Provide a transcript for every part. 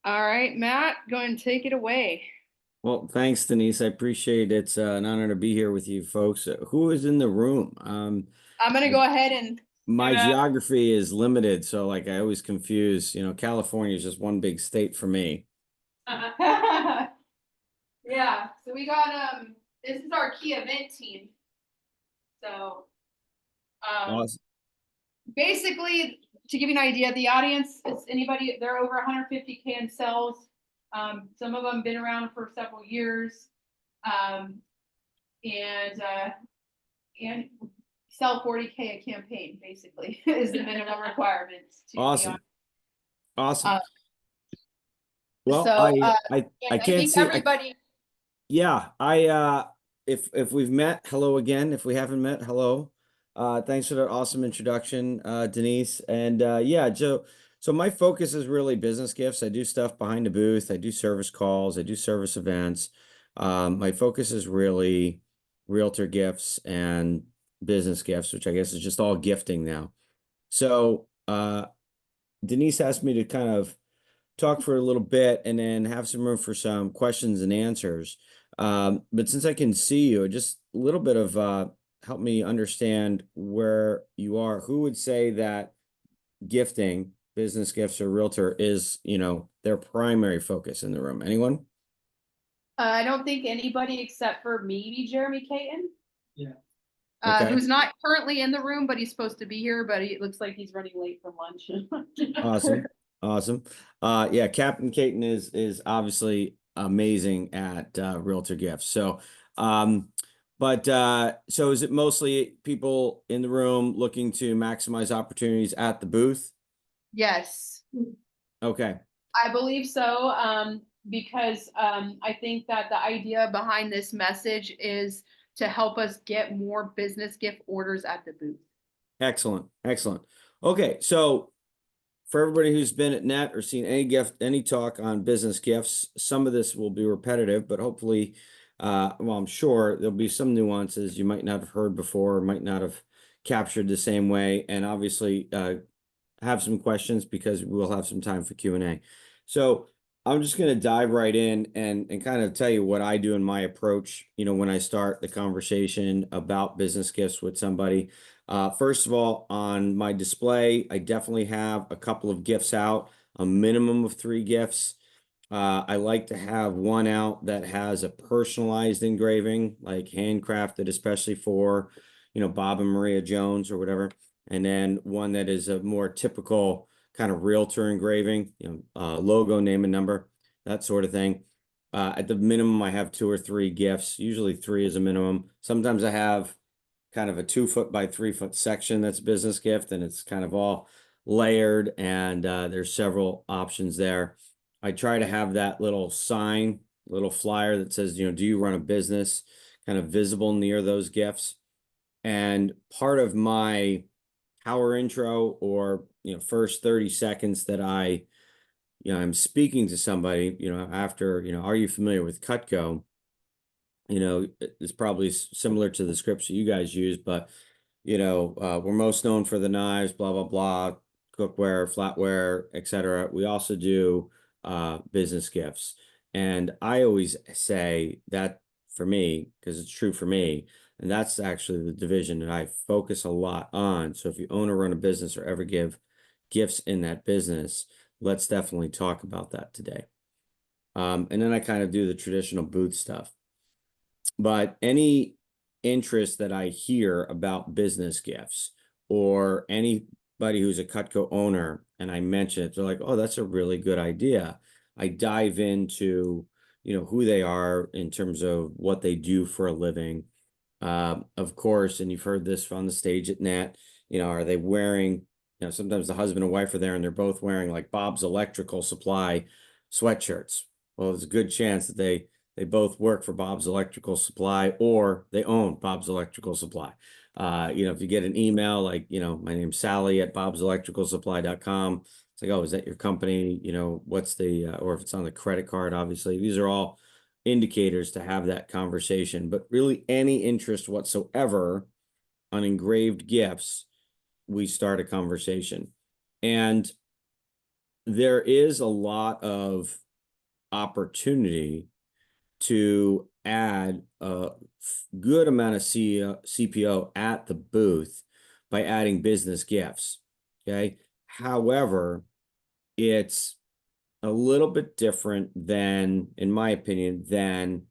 All right, Matt, go and take it away. Well, thanks, Denise. I appreciate it. It's an honor to be here with you folks. Who is in the room? I'm gonna go ahead and My uh, geography is limited, so like I always confuse, California is just one big state for me. yeah, so we got this is our key event team. So um Awesome. basically to give you an idea, the audience is anybody, they're over 150K in sales. Some of them been around for several years. Um and and sell 40K a campaign basically is the minimum requirement to be on. Awesome. Awesome. Uh, Well, so I and I can't think see everybody. yeah, if we've met, hello again. If we haven't met, hello. Thanks for that awesome introduction, Denise. And yeah, so my focus is really business gifts. I do stuff behind the booth, I do service calls, I do service events. My focus is really realtor gifts and business gifts, which I guess is just all gifting now. So Denise asked me to kind of talk for a little bit and then have some room for some questions and answers. But since I can see you, just a little bit of help me understand where you are. Who would say that gifting, business gifts or realtor is, their primary focus in the room? Anyone? I don't think anybody except for maybe Jeremy Caton, Yeah. Okay. who's not currently in the room, but he's supposed to be here, but it looks like he's running late for lunch. Awesome. Awesome. Yeah, Captain Caton is obviously amazing at realtor gifts. So so is it mostly people in the room looking to maximize opportunities at the booth? Yes, Okay. I believe so. Because I think that the idea behind this message is to help us get more business gift orders at the booth. Excellent. Excellent. Okay, so for everybody who's been at Net or seen any talk on business gifts, some of this will be repetitive, but hopefully, well, I'm sure there'll be some nuances you might not have heard before, or might not have captured the same way, and obviously, have some questions because we'll have some time for Q&A. So I'm just going to dive right in and kind of tell you what I do in my approach, when I start the conversation about business gifts with somebody. First of all, on my display, I definitely have a couple of gifts out, a minimum of 3 gifts. I like to have one out that has a personalized engraving, like handcrafted, especially for, Bob and Maria Jones or whatever. And then one that is a more typical kind of realtor engraving, logo, name and number, that sort of thing. At the minimum, I have 2 or 3 gifts, usually 3 is a minimum. Sometimes I have kind of a 2 foot by 3 foot section that's business gift, and it's kind of all layered, and there's several options there. I try to have that little sign, little flyer that says, do you run a business, kind of visible near those gifts. And part of my power intro, or first 30 seconds that I'm speaking to somebody, after, are you familiar with Cutco? It's probably similar to the scripts that you guys use, but we're most known for the knives, blah blah blah, cookware, flatware, etc. We also do business gifts, and I always say that, for me, because it's true for me, and that's actually the division that I focus a lot on. So if you own or run a business or ever give gifts in that business, let's definitely talk about that today. And then I kind of do the traditional booth stuff. But any interest that I hear about business gifts, or anybody who's a Cutco owner and I mention it, they're like, oh, that's a really good idea. I dive into, who they are in terms of what they do for a living. Of course, and you've heard this on the stage at Net, are they wearing, sometimes the husband and wife are there and they're both wearing like Bob's Electrical Supply sweatshirts. Well, there's a good chance that they both work for Bob's Electrical Supply, or they own Bob's Electrical Supply. If you get an email like, my name's Sally at bobselectricalsupply.com, it's like, oh, is that your company? What's the, or if it's on the credit card, obviously, these are all indicators to have that conversation. But really, any interest whatsoever on engraved gifts, we start a conversation. And there is a lot of opportunity to add a good amount of CPO at the booth by adding business gifts. Okay. However, it's a little bit different than, in my opinion, than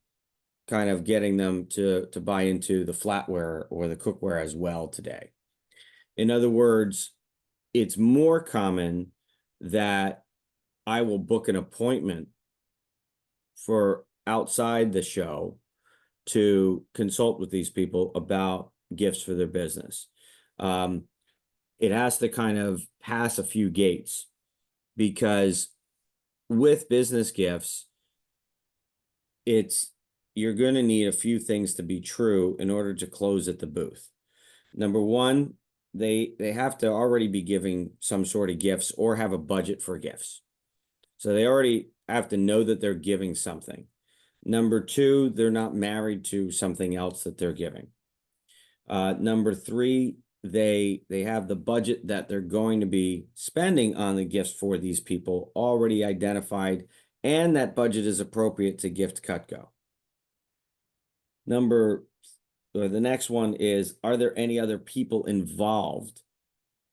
kind of getting them to buy into the flatware or the cookware as well today. In other words, it's more common that I will book an appointment for outside the show to consult with these people about gifts for their business. It has to kind of pass a few gates, because with business gifts, you're going to need a few things to be true in order to close at the booth. Number one, they have to already be giving some sort of gifts or have a budget for gifts. So they already have to know that they're giving something. Number two, they're not married to something else that they're giving. Number three, they have the budget that they're going to be spending on the gifts for these people already identified, and that budget is appropriate to gift Cutco. The next one is, are there any other people involved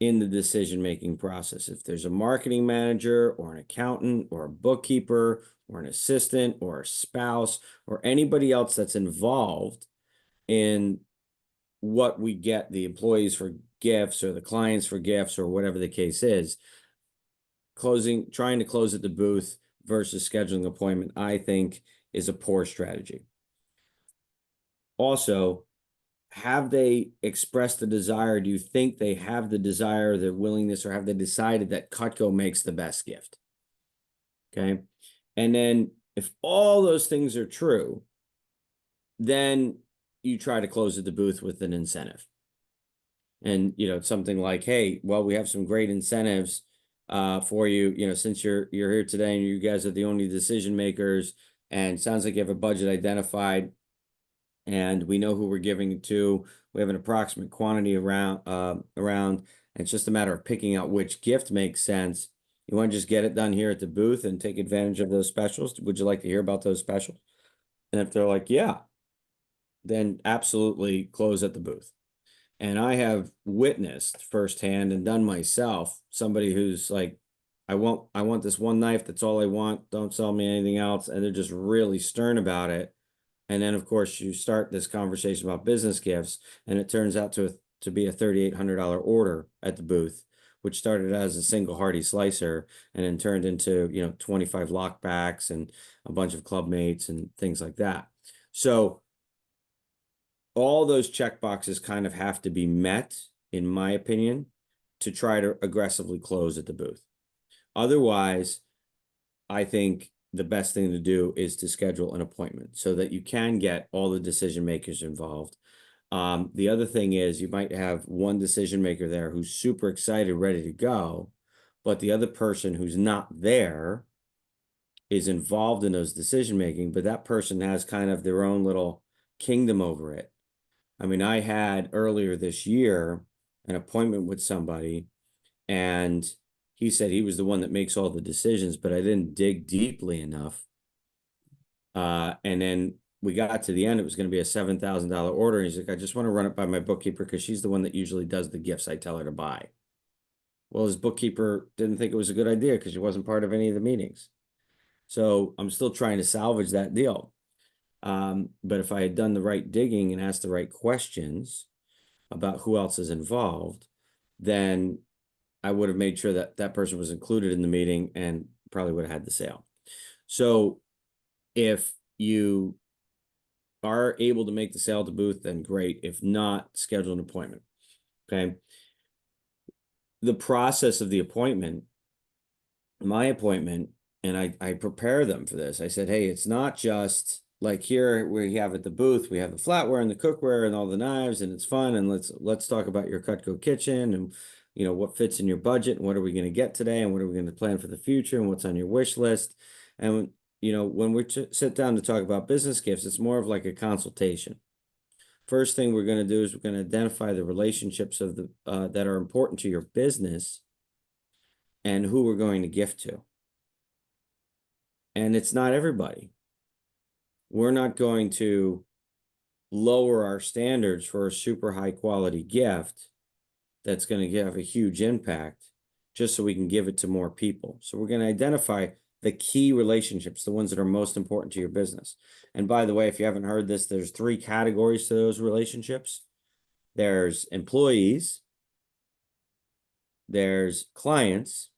in the decision-making process? If there's a marketing manager or an accountant or a bookkeeper or an assistant or a spouse or anybody else that's involved in what we get the employees for gifts or the clients for gifts or whatever the case is, trying to close at the booth versus scheduling an appointment, I think, is a poor strategy. Also, have they expressed the desire? Do you think they have the desire, the willingness, or have they decided that Cutco makes the best gift? Okay. And then if all those things are true, then you try to close at the booth with an incentive. And, something like, hey, well, we have some great incentives for you, since you're here today and you guys are the only decision makers, and sounds like you have a budget identified and we know who we're giving it to. We have an approximate quantity around, and it's just a matter of picking out which gift makes sense. You want to just get it done here at the booth and take advantage of those specials? Would you like to hear about those specials? And if they're like, yeah, then absolutely close at the booth. And I have witnessed firsthand and done myself, somebody who's like, I want this one knife. That's all I want. Don't sell me anything else. And they're just really stern about it. And then, of course, you start this conversation about business gifts, and it turns out to be a $3,800 order at the booth, which started as a single Hardy slicer and then turned into, 25 lockbacks and a bunch of club mates and things like that. So all those check boxes kind of have to be met, in my opinion, to try to aggressively close at the booth. Otherwise, I think the best thing to do is to schedule an appointment so that you can get all the decision makers involved. The other thing is, you might have one decision maker there who's super excited, ready to go, but the other person who's not there is involved in those decision making, but that person has kind of their own little kingdom over it. I mean, I had earlier this year an appointment with somebody, and he said he was the one that makes all the decisions, but I didn't dig deeply enough. And then we got to the end, it was going to be a $7,000 order. And he's like, I just want to run it by my bookkeeper because she's the one that usually does the gifts I tell her to buy. Well, his bookkeeper didn't think it was a good idea because she wasn't part of any of the meetings. So I'm still trying to salvage that deal. But if I had done the right digging and asked the right questions about who else is involved, then I would have made sure that that person was included in the meeting and probably would have had the sale. So if you are able to make the sale at the booth, then great. If not, schedule an appointment. Okay. The process of the appointment, my appointment, and I prepare them for this. I said, hey, it's not just like here we have at the booth, we have the flatware and the cookware and all the knives, and it's fun. And let's talk about your Cutco kitchen and what fits in your budget and what are we going to get today and what are we going to plan for the future and what's on your wish list. And when we sit down to talk about business gifts, it's more of like a consultation. First thing we're going to do is we're going to identify the relationships of that are important to your business. and who we're going to gift to. And it's not everybody. We're not going to lower our standards for a super high quality gift that's going to have a huge impact just so we can give it to more people. So we're going to identify the key relationships, the ones that are most important to your business. And by the way, if you haven't heard this, there's 3 categories to those relationships. There's employees, there's clients,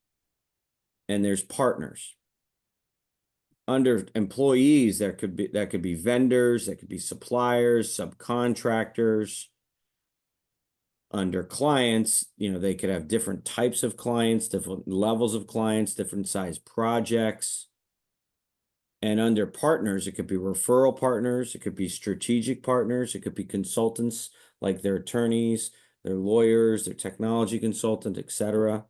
and there's partners. Under employees, that could be vendors, that could be suppliers, subcontractors. Under clients, they could have different types of clients, different levels of clients, different size projects. And under partners, it could be referral partners, it could be strategic partners, it could be consultants, like their attorneys, their lawyers, their technology consultant, etc.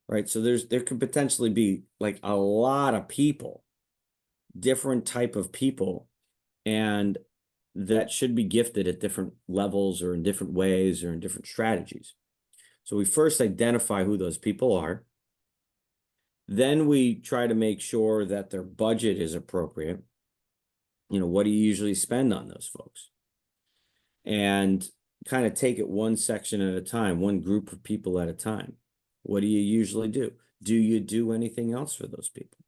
Right? So there could potentially be like a lot of people, different type of people, and that should be gifted at different levels or in different ways or in different strategies. So we first identify who those people are. Then we try to make sure that their budget is appropriate. What do you usually spend on those folks? And kind of take it one section at a time, one group of people at a time. What do you usually do? Do you do anything else for those people?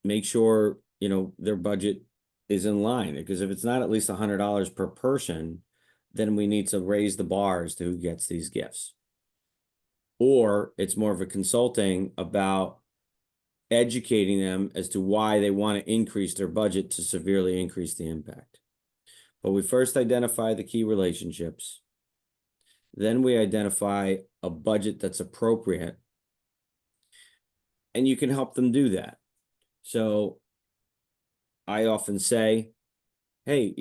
Make sure, their budget is in line, because if it's not at least $100 per person, then we need to raise the bar as to who gets these gifts. Or it's more of a consulting about educating them as to why they want to increase their budget to severely increase the impact. But we first identify the key relationships. Then we identify a budget that's appropriate. And you can help them do that. So I often say, hey,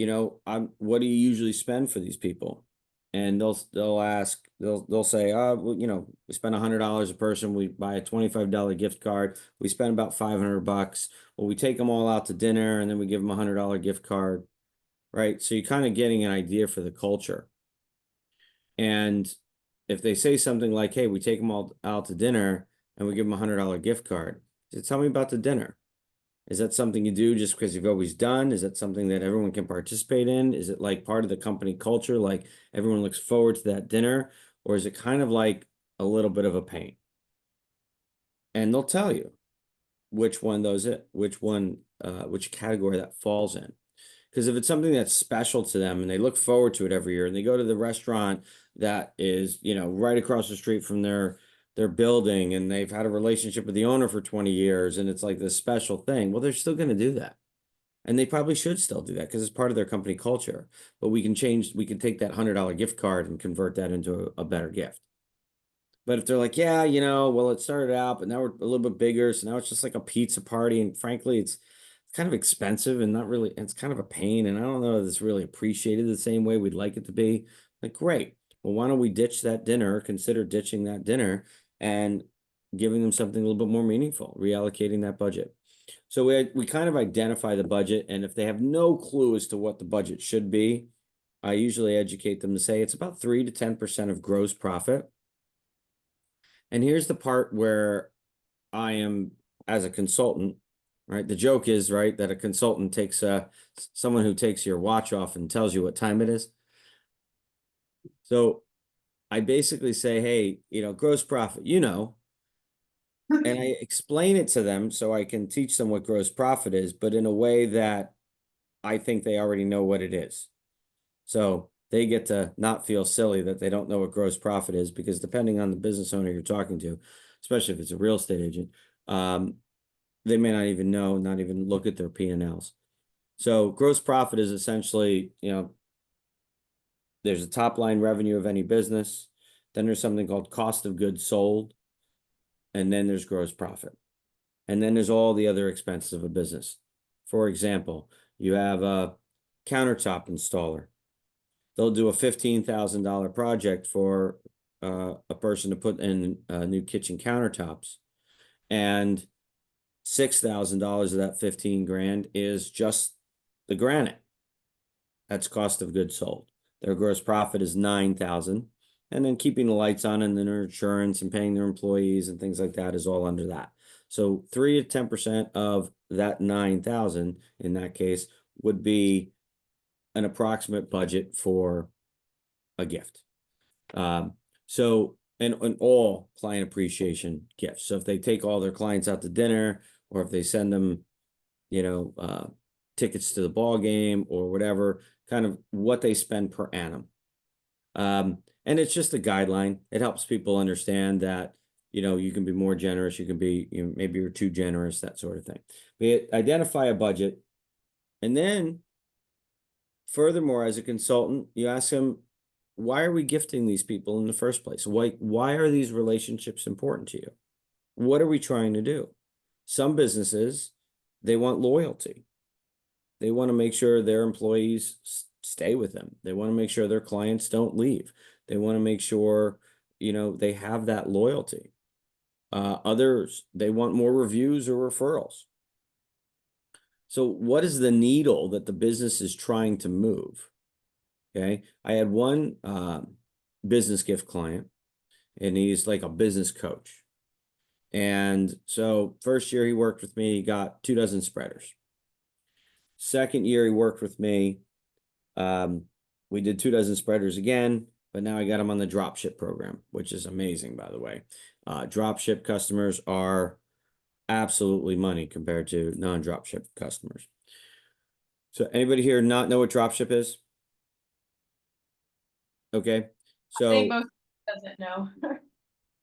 what do you usually spend for these people? And they'll say, well, we spend $100 a person. We buy a $25 gift card. We spend about $500. Well, we take them all out to dinner and then we give them a $100 gift card, right? So you're kind of getting an idea for the culture. And if they say something like, hey, we take them all out to dinner and we give them a $100 gift card, so tell me about the dinner. Is that something you do just because you've always done? Is that something that everyone can participate in? Is it like part of the company culture, like everyone looks forward to that dinner? Or is it kind of like a little bit of a pain? And they'll tell you which category that falls in. Because if it's something that's special to them and they look forward to it every year and they go to the restaurant that is, right across the street from their building and they've had a relationship with the owner for 20 years and it's like this special thing, well, they're still going to do that. And they probably should still do that because it's part of their company culture. But we can take that $100 gift card and convert that into a better gift. But if they're like, yeah, well, it started out, but now we're a little bit bigger. So now it's just like a pizza party. And frankly, it's kind of expensive and it's kind of a pain. And I don't know if it's really appreciated the same way we'd like it to be. Like, great. Well, why don't we ditch that dinner, consider ditching that dinner and giving them something a little bit more meaningful, reallocating that budget. So we kind of identify the budget. And if they have no clue as to what the budget should be, I usually educate them to say it's about 3 to 10% of gross profit. And here's the part where I am, as a consultant, right? The joke is, right, that a consultant takes someone who takes your watch off and tells you what time it is. So I basically say, hey, gross profit, and I explain it to them so I can teach them what gross profit is, but in a way that I think they already know what it is. So they get to not feel silly that they don't know what gross profit is, because depending on the business owner you're talking to, especially if it's a real estate agent, they may not even know, not even look at their P&Ls. So gross profit is essentially, there's a top line revenue of any business. Then there's something called cost of goods sold. And then there's gross profit. And then there's all the other expenses of a business. For example, you have a countertop installer. They'll do a $15,000 project for a person to put in new kitchen countertops. And $6,000 of that 15 grand is just the granite. That's cost of goods sold. Their gross profit is $9,000. And then keeping the lights on and their insurance and paying their employees and things like that is all under that. So 3 to 10% of that 9,000 in that case would be an approximate budget for a gift. So and all client appreciation gifts. So if they take all their clients out to dinner, or if they send them, tickets to the ball game or whatever, kind of what they spend per annum. And it's just a guideline. It helps people understand that, you can be more generous, you can be, maybe you're too generous, that sort of thing. But identify a budget. And then furthermore, as a consultant, you ask them, why are we gifting these people in the first place? Why are these relationships important to you? What are we trying to do? Some businesses, they want loyalty. They want to make sure their employees stay with them. They want to make sure their clients don't leave. They want to make sure, they have that loyalty. Others, they want more reviews or referrals. So what is the needle that the business is trying to move? Okay. I had one business gift client, and he's like a business coach. And so first year he worked with me, he got 24 spreaders. Second year he worked with me, we did 24 spreaders again, but now I got him on the drop ship program, which is amazing, by the way. Drop ship customers are absolutely money compared to non-drop ship customers. So anybody here not know what drop ship is? Okay. I So think most doesn't know.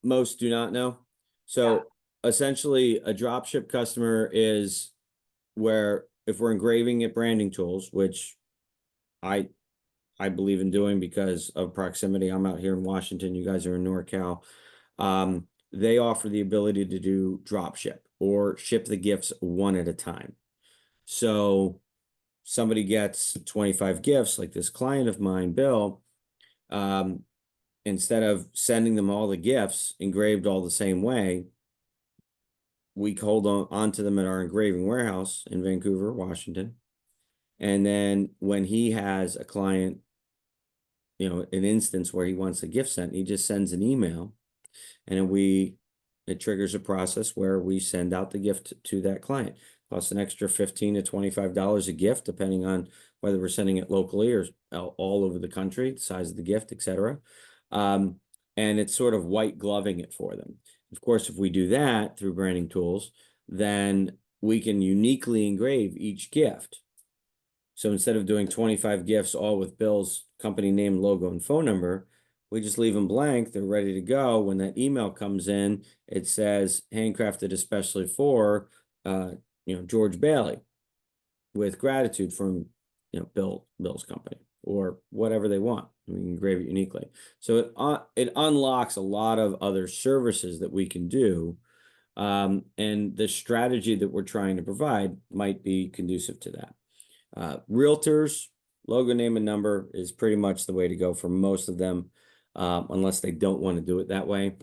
most do not know. So essentially a drop ship customer is where if we're engraving at branding tools, which I believe in doing because of proximity. I'm out here in Washington, you guys are in NorCal. They offer the ability to do drop ship or ship the gifts one at a time. So somebody gets 25 gifts, like this client of mine, Bill, instead of sending them all the gifts engraved all the same way, we hold on to them at our engraving warehouse in Vancouver, Washington. And then when he has a client, an instance where he wants a gift sent, he just sends an email, and then it triggers a process where we send out the gift to that client. Costs an extra $15 to $25 a gift, depending on whether we're sending it locally or all over the country, the size of the gift, etc. And it's sort of white gloving it for them. Of course, if we do that through branding tools, then we can uniquely engrave each gift. So instead of doing 25 gifts, all with Bill's company name, logo, and phone number, we just leave them blank. They're ready to go. When that email comes in, it says handcrafted especially for, George Bailey, with gratitude from, Bill's company, or whatever they want. We can engrave it uniquely. So it unlocks a lot of other services that we can do. And the strategy that we're trying to provide might be conducive to that. Realtors, logo, name, and number is pretty much the way to go for most of them, unless they don't want to do it that way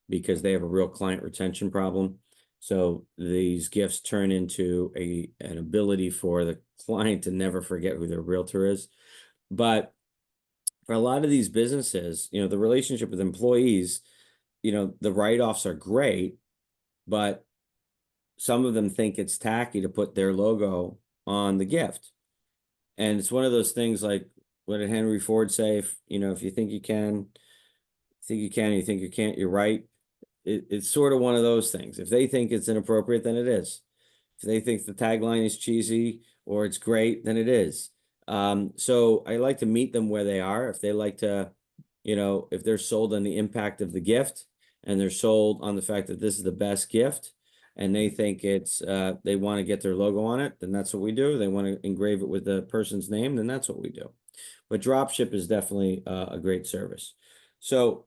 because they have a real client retention problem. So these gifts turn into an ability for the client to never forget who their realtor is. But for a lot of these businesses, the relationship with employees, the write-offs are great, but some of them think it's tacky to put their logo on the gift. And it's one of those things like, what did Henry Ford say? If you think you can, you think you can't, you're right. It's sort of one of those things. If they think it's inappropriate, then it is. If they think the tagline is cheesy or it's great, then it is. So I like to meet them where they are. If they like to, if they're sold on the impact of the gift, and they're sold on the fact that this is the best gift, and they think they want to get their logo on it, then that's what we do. They want to engrave it with the person's name, then that's what we do. But dropship is definitely a great service. So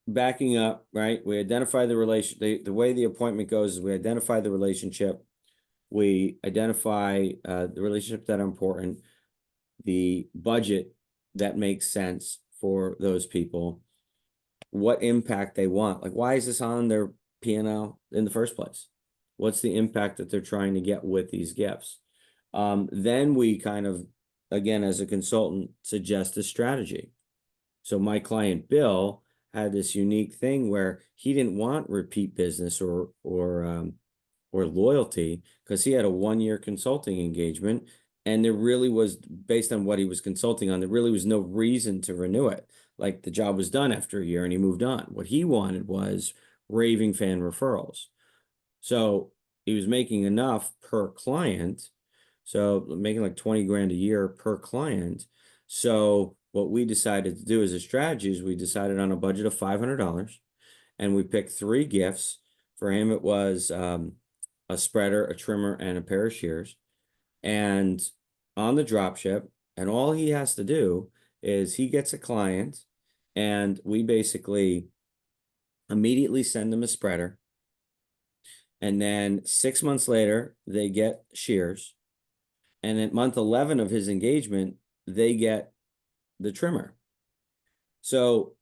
backing up, right? We identify the relation. The way the appointment goes is we identify the relationship. We identify the relationships that are important, the budget that makes sense for those people, what impact they want. Like, why is this on their P&L in the first place? What's the impact that they're trying to get with these gifts? Then we kind of, again, as a consultant, suggest a strategy. So my client Bill had this unique thing where he didn't want repeat business or loyalty because he had a 1-year consulting engagement, and there really was, based on what he was consulting on, there really was no reason to renew it. Like the job was done after a year and he moved on. What he wanted was raving fan referrals. So he was making enough per client. So making like 20 grand a year per client. So what we decided to do as a strategy is we decided on a budget of $500, and we picked 3 gifts. For him, it was a spreader, a trimmer, and a pair of shears. And on the drop ship, and all he has to do is he gets a client, and we basically immediately send them a spreader. And then 6 months later, they get shears. And at month 11 of his engagement, they get the trimmer. So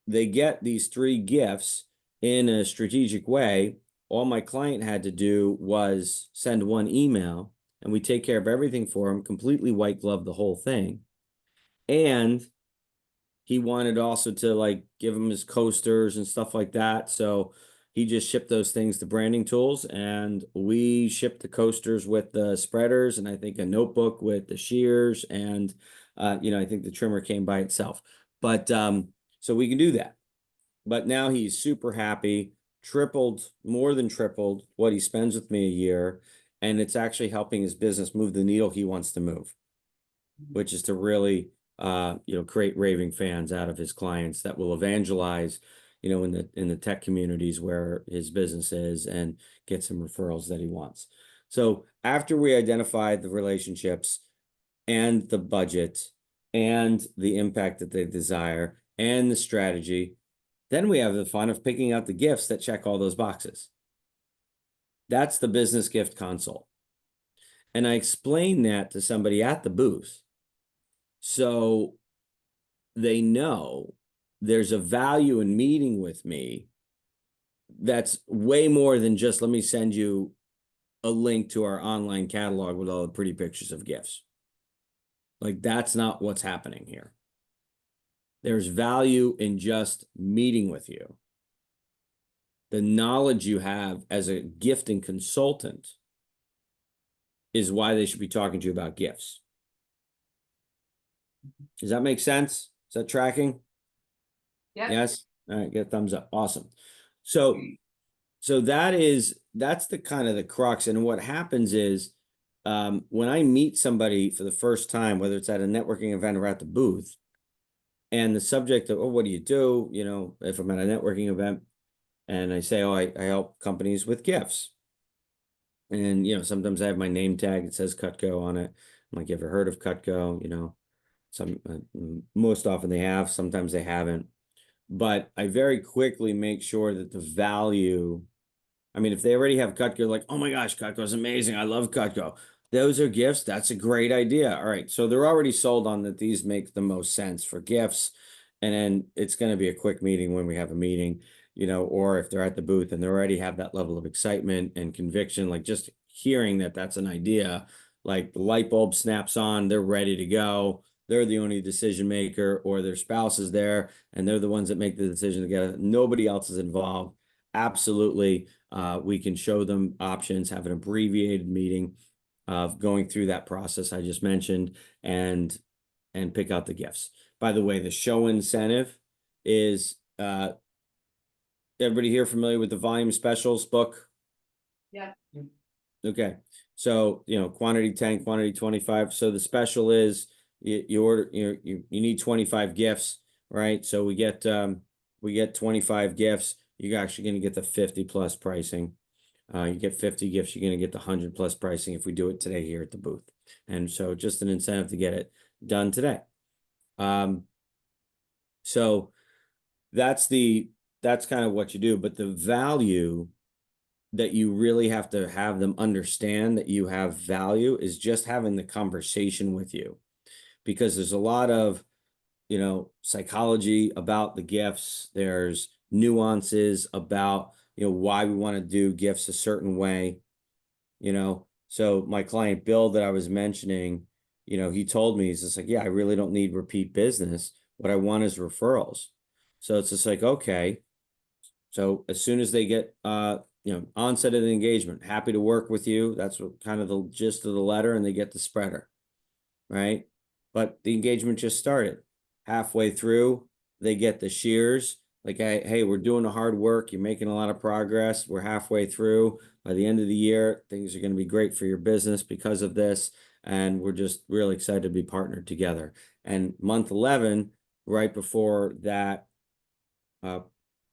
they get these 3 gifts in a strategic way. All my client had to do was send 1 email, and we take care of everything for him, completely white glove the whole thing. And he wanted also to like give him his coasters and stuff like that. So he just shipped those things to Branding Tools, and we shipped the coasters with the spreaders, and I think a notebook with the shears, and I think the trimmer came by itself. But so we can do that. But now he's super happy, more than tripled what he spends with me a year, and it's actually helping his business move the needle he wants to move, which is to really create raving fans out of his clients that will evangelize, in the tech communities where his business is, and get some referrals that he wants. So after we identified the relationships and the budget and the impact that they desire and the strategy, then we have the fun of picking out the gifts that check all those boxes. That's the business gift console. And I explained that to somebody at the booth, so they know there's a value in meeting with me that's way more than just, let me send you a link to our online catalog with all the pretty pictures of gifts. Like, that's not what's happening here. There's value in just meeting with you. The knowledge you have as a gifting consultant is why they should be talking to you about gifts. Does that make sense? Is that tracking? Yep. Yes. All right, get a thumbs up. Awesome. So that's the kind of the crux. And what happens is, when I meet somebody for the first time, whether it's at a networking event or at the booth, and the subject of, oh, what do you do? If I'm at a networking event and I say, oh, I help companies with gifts. And, sometimes I have my name tag, it says Cutco on it. I'm like, you ever heard of Cutco? Most often they have, sometimes they haven't. But I very quickly make sure that the value, if they already have Cutco, like, oh my gosh, Cutco's amazing, I love Cutco. Those are gifts. That's a great idea. All right. So they're already sold on that these make the most sense for gifts. And then it's going to be a quick meeting when we have a meeting, or if they're at the booth and they already have that level of excitement and conviction, like just hearing that that's an idea, like the light bulb snaps on, they're ready to go. They're the only decision maker, or their spouse is there and they're the ones that make the decision together. Nobody else is involved. Absolutely. We can show them options, have an abbreviated meeting of going through that process I just mentioned, and pick out the gifts. By the way, the show incentive is, everybody here familiar with the volume specials book? Yeah. Okay. So, quantity 10, quantity 25. So the special is you order, you need 25 gifts, right? So we get 25 gifts. You're actually going to get the 50 plus pricing. You get 50 gifts, you're going to get the 100 plus pricing if we do it today here at the booth. And so just an incentive to get it done today. So that's kind of what you do, but the value that you really have to have them understand that you have value is just having the conversation with you, because there's a lot of, psychology about the gifts. There's nuances about, why we want to do gifts a certain way, So my client Bill that I was mentioning, he told me, he's just like, yeah, I really don't need repeat business, What I want is referrals. So it's just like, okay. So as soon as they get, onset of the engagement, happy to work with you. That's what kind of the gist of the letter, and they get the spreader, right? But the engagement just started. Halfway through, they get the shears. Like, hey, we're doing the hard work. You're making a lot of progress. We're halfway through. By the end of the year, things are going to be great for your business because of this. And we're just really excited to be partnered together. And month 11, right before that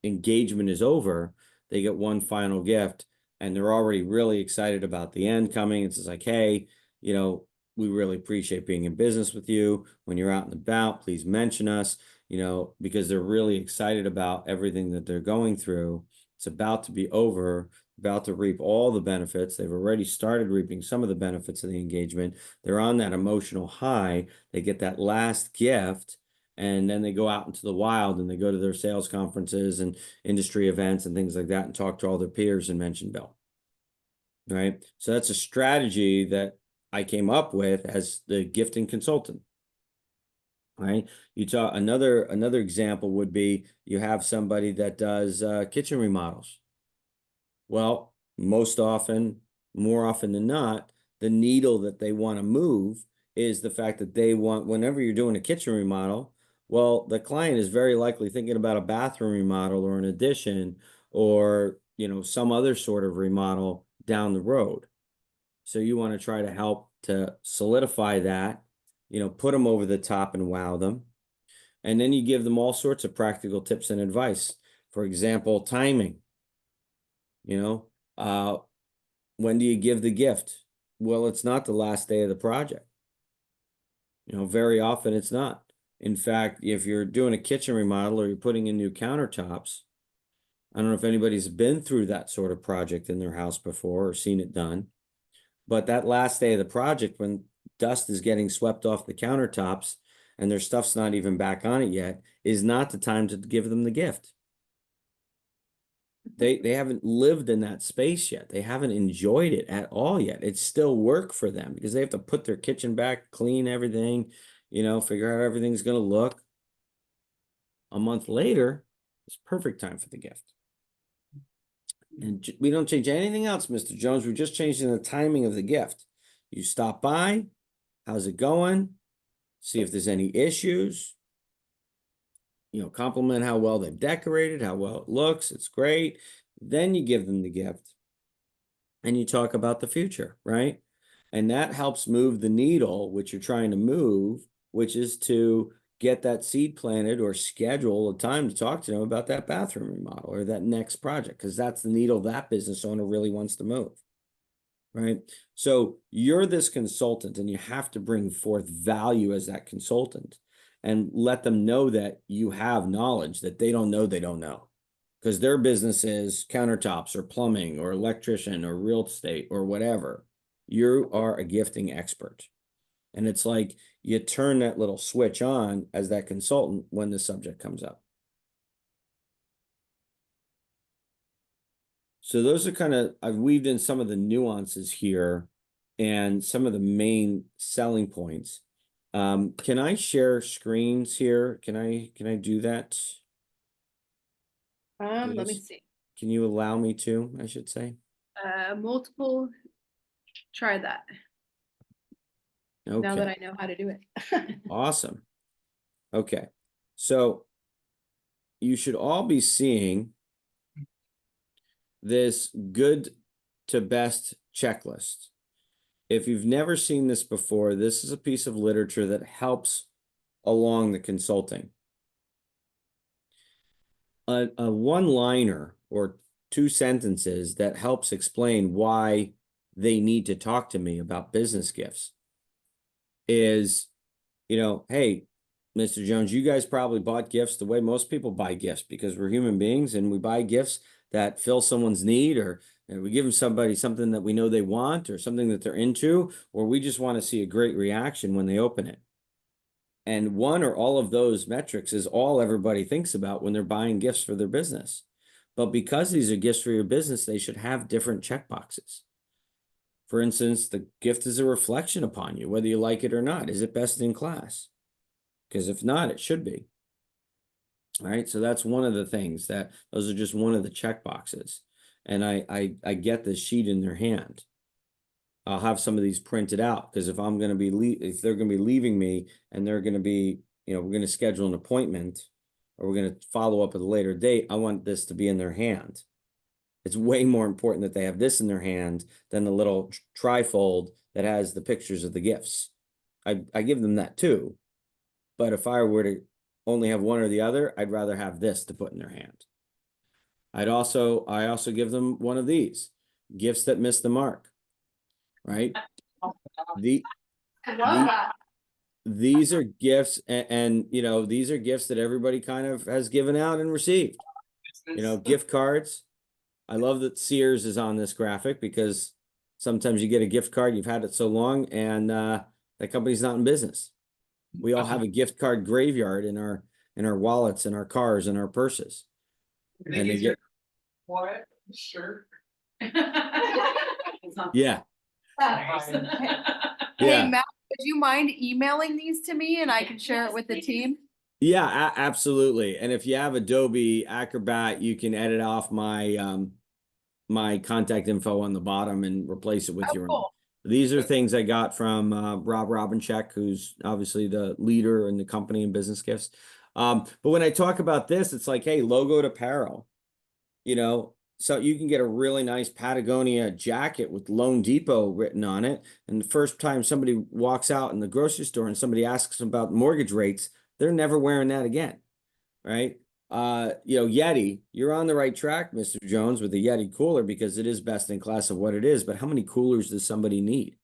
engagement is over, they get one final gift, and they're already really excited about the end coming. It's just like, hey, we really appreciate being in business with you. When you're out and about, please mention us, because they're really excited about everything that they're going through. It's about to be over, about to reap all the benefits. They've already started reaping some of the benefits of the engagement. They're on that emotional high. They get that last gift, and then they go out into the wild and they go to their sales conferences and industry events and things like that and talk to all their peers and mention Bill. Right. So that's a strategy that I came up with as the gifting consultant. Right. You talk another example would be you have somebody that does kitchen remodels. Well, more often than not, the needle that they want to move is the fact that they want, whenever you're doing a kitchen remodel, well, the client is very likely thinking about a bathroom remodel or an addition or, some other sort of remodel down the road. So you want to try to help to solidify that, put them over the top and wow them. And then you give them all sorts of practical tips and advice. For example, timing. When do you give the gift? Well, it's not the last day of the project. Very often it's not. In fact, if you're doing a kitchen remodel or you're putting in new countertops, I don't know if anybody's been through that sort of project in their house before or seen it done, but that last day of the project, when dust is getting swept off the countertops and their stuff's not even back on it yet, is not the time to give them the gift. They haven't lived in that space yet. They haven't enjoyed it at all yet. It's still work for them because they have to put their kitchen back, clean everything, figure out how everything's going to look. A month later, it's perfect time for the gift. And we don't change anything else, Mr. Jones. We're just changing the timing of the gift. You stop by, how's it going? See if there's any issues. Compliment how well they've decorated, how well it looks. It's great. Then you give them the gift and you talk about the future, right? And that helps move the needle, which you're trying to move, which is to get that seed planted or schedule a time to talk to them about that bathroom remodel or that next project, because that's the needle that business owner really wants to move, right? So you're this consultant and you have to bring forth value as that consultant and let them know that you have knowledge that they don't know. Because their business is countertops or plumbing or electrician or real estate or whatever. You are a gifting expert. And it's like you turn that little switch on as that consultant when the subject comes up. So those are I've weaved in some of the nuances here and some of the main selling points. Can I share screens here? Can I do that? Let me see. Can you allow me to, I should say? Multiple, try that. Okay. Now that I know how to do it. Awesome. Okay. So you should all be seeing this good to best checklist. If you've never seen this before, this is a piece of literature that helps along the consulting. A one-liner or 2 sentences that helps explain why they need to talk to me about business gifts is, hey, Mr. Jones, you guys probably bought gifts the way most people buy gifts because we're human beings and we buy gifts that fill someone's need, or we give them somebody something that we know they want or something that they're into, or we just want to see a great reaction when they open it. And one or all of those metrics is all everybody thinks about when they're buying gifts for their business. But because these are gifts for your business, they should have different checkboxes. For instance, the gift is a reflection upon you, whether you like it or not. Is it best in class? because if not, it should be. All right, so that's one of the things that those are just one of the check boxes. And I get this sheet in their hand. I'll have some of these printed out because if I'm going to be if they're going to be leaving me and they're going to be, we're going to schedule an appointment or we're going to follow up at a later date, I want this to be in their hand. It's way more important that they have this in their hand than the little trifold that has the pictures of the gifts. I give them that too, but if I were to only have one or the other, I'd rather have this to put in their hand. I also give them one of these gifts that miss the mark, right? The, I love that. these are gifts and these are gifts that everybody kind of has given out and received. Gift cards. I love that Sears is on this graphic because sometimes you get a gift card, you've had it so long, and that company's not in business. We all have a gift card graveyard in our wallets, in our cars, in our purses. And they get What? Sure. yeah. Hey, Matt, would you mind emailing these to me and I can share it with the team? Yeah, absolutely. And if you have Adobe Acrobat, you can edit off my my contact info on the bottom and replace it with your own. Cool. These are things I got from Rob Robincheck, who's obviously the leader in the company in business gifts. But when I talk about this, it's like, hey, logoed apparel, so you can get a really nice Patagonia jacket with Loan Depot written on it. And the first time somebody walks out in the grocery store and somebody asks them about mortgage rates, they're never wearing that again, right? Yeti, you're on the right track, Mr. Jones, with the Yeti cooler because it is best in class of what it is. But how many coolers does somebody need,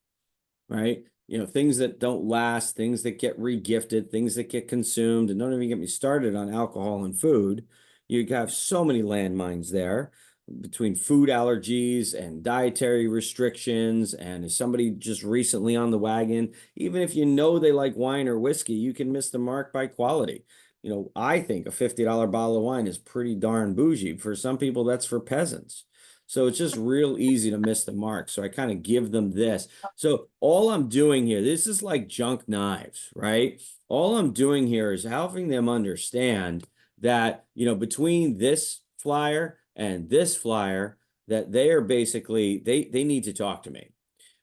right? Things that don't last, things that get regifted, things that get consumed, and don't even get me started on alcohol and food. You have so many landmines there between food allergies and dietary restrictions. And is somebody just recently on the wagon? Even if they like wine or whiskey, you can miss the mark by quality. I think a $50 bottle of wine is pretty darn bougie. For some people, that's for peasants. So it's just real easy to miss the mark. So I kind of give them this. So all I'm doing here, this is like junk knives, right? All I'm doing here is helping them understand that, between this flyer and this flyer, that they are basically, they need to talk to me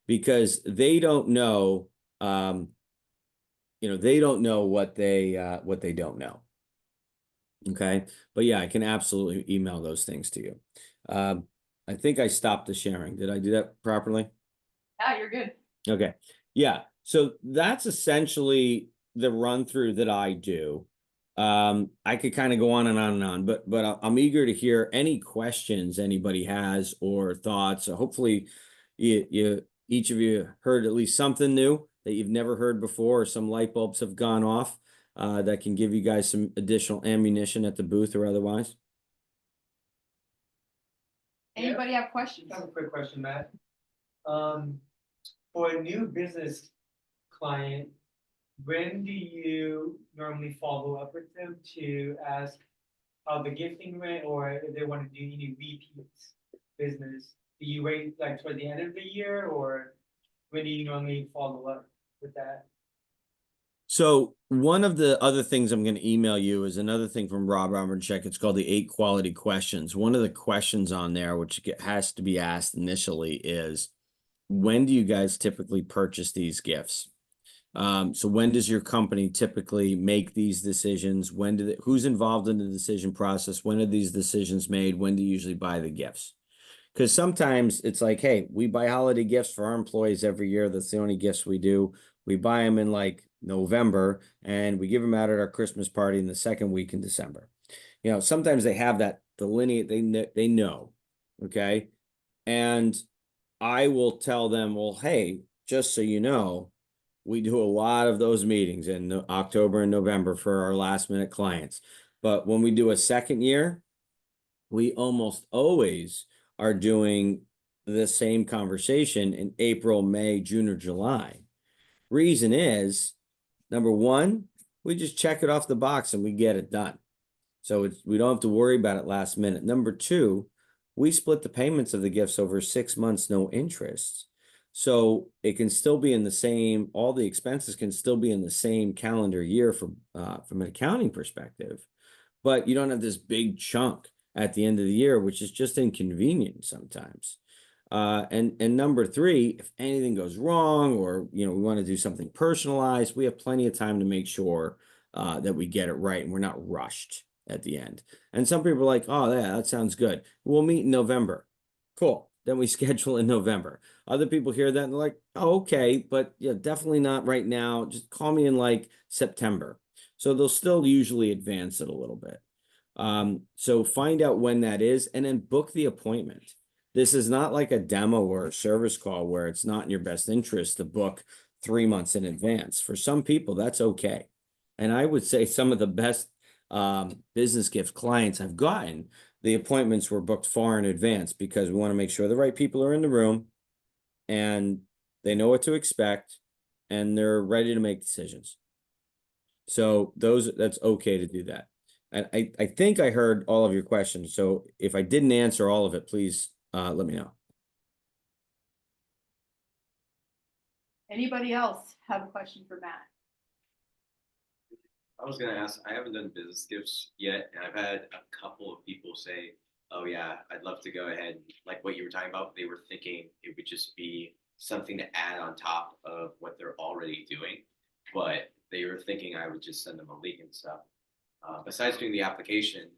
because they don't know, they don't know what they don't know. Okay. But yeah, I can absolutely email those things to you. I think I stopped the sharing. Did I do that properly? Yeah, you're good. Okay. Yeah. So that's essentially the run through that I do. I could kind of go on and on and on, but I'm eager to hear any questions anybody has or thoughts. So hopefully each of you heard at least something new that you've never heard before, or some light bulbs have gone off that can give you guys some additional ammunition at the booth or otherwise. Anybody have questions? I have a quick question, Matt. For a new business client, when do you normally follow up with them to ask how the gifting went, or if they want to do any repeat business? Do you wait like toward the end of the year, or when do you normally follow up with that? So one of the other things I'm going to email you is another thing from Rob Robincheck. It's called the 8 quality questions. One of the questions on there, which has to be asked initially, is when do you guys typically purchase these gifts? So when does your company typically make these decisions? Who's involved in the decision process? When are these decisions made? When do you usually buy the gifts? Because sometimes it's like, hey, we buy holiday gifts for our employees every year. That's the only gifts we do. We buy them in like November and we give them out at our Christmas party in the second week in December. Sometimes they have that delineate, they know, okay? And I will tell them, well, hey, just so you know, we do a lot of those meetings in October and November for our last minute clients. But when we do a second year, we almost always are doing the same conversation in April, May, June, or July. Reason is, number one, we just check it off the box and we get it done. So we don't have to worry about it last minute. Number two, we split the payments of the gifts over 6 months, no interest. So it can still be in the same, all the expenses can still be in the same calendar year from an accounting perspective, but you don't have this big chunk at the end of the year, which is just inconvenient sometimes. And number three, if anything goes wrong, or we want to do something personalized, we have plenty of time to make sure that we get it right and we're not rushed at the end. And some people are like, oh, yeah, that sounds good. We'll meet in November. Cool. Then we schedule in November. Other people hear that and they're like, oh, okay, but yeah, definitely not right now. Just call me in like September. So they'll still usually advance it a little bit. So find out when that is and then book the appointment. This is not like a demo or a service call where it's not in your best interest to book 3 months in advance. For some people, that's okay. And I would say some of the best business gift clients I've gotten, the appointments were booked far in advance because we want to make sure the right people are in the room and they know what to expect and they're ready to make decisions. So that's okay to do that. And I think I heard all of your questions. So if I didn't answer all of it, please let me know. Anybody else have a question for Matt? I was gonna ask, I haven't done business gifts yet, and I've had a couple of people say, oh yeah, I'd love to go ahead, like what you were talking about, they were thinking it would just be something to add on top of what they're already doing, but they were thinking I would just send them a link and stuff. Besides doing the application,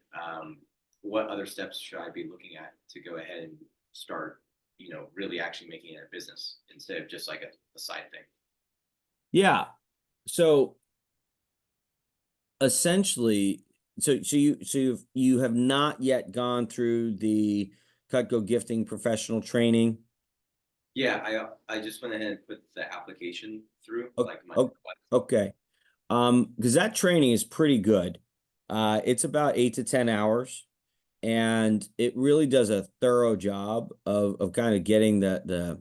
what other steps should I be looking at to go ahead and start, really actually making it a business instead of just like a side thing? Yeah. So essentially, so you have not yet gone through the Cutco Gifting professional training. Yeah, I just went ahead and put the application through, like my Okay. Because that training is pretty good. It's about 8 to 10 hours, and it really does a thorough job of kind of getting the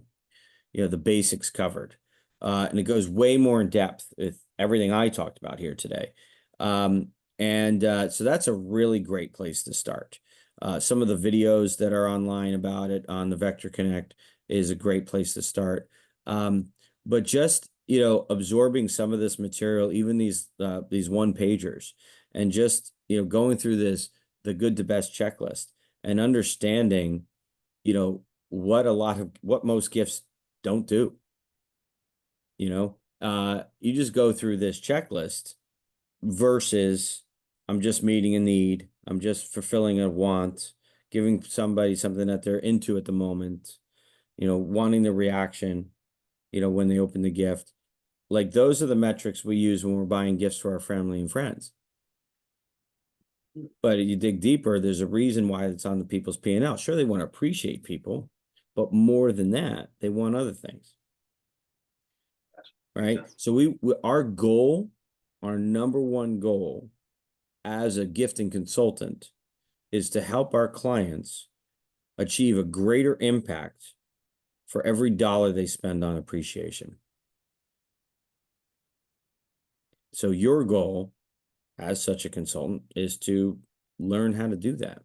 basics covered. And it goes way more in depth with everything I talked about here today. So that's a really great place to start. Some of the videos that are online about it on the Vector Connect is a great place to start. But just, absorbing some of this material, even these one pagers, and just, going through the good to best checklist and understanding, what most gifts don't do. You just go through this checklist versus I'm just meeting a need, I'm just fulfilling a want, giving somebody something that they're into at the moment, wanting the reaction, when they open the gift. Like those are the metrics we use when we're buying gifts for our family and friends. But you dig deeper, there's a reason why it's on the people's P&L. Sure, they want to appreciate people, but more than that, they want other things. Right? So our goal, our number one goal as a gifting consultant is to help our clients achieve a greater impact for every dollar they spend on appreciation. So your goal as such a consultant is to learn how to do that.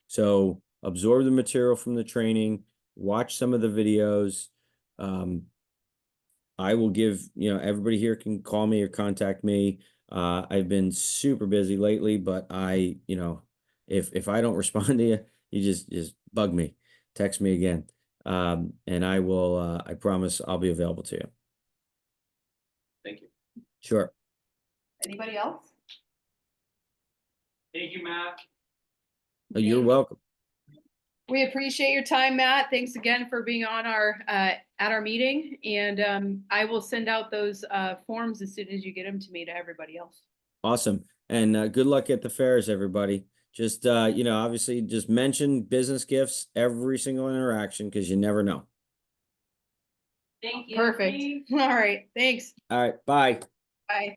So absorb the material from the training, watch some of the videos. I will give, everybody here can call me or contact me. I've been super busy lately, but if I don't respond to you, you just bug me, text me again. And I will, I promise I'll be available to you. Thank you. Sure. Anybody else? Thank you, Matt. You're welcome. We appreciate your time, Matt. Thanks again for being on at our meeting. And I will send out those forms as soon as you get them to me to everybody else. Awesome. And good luck at the fairs, everybody. Just, obviously just mention business gifts every single interaction because you never know. Thank you. Perfect. All right. Thanks. All right. Bye. Bye.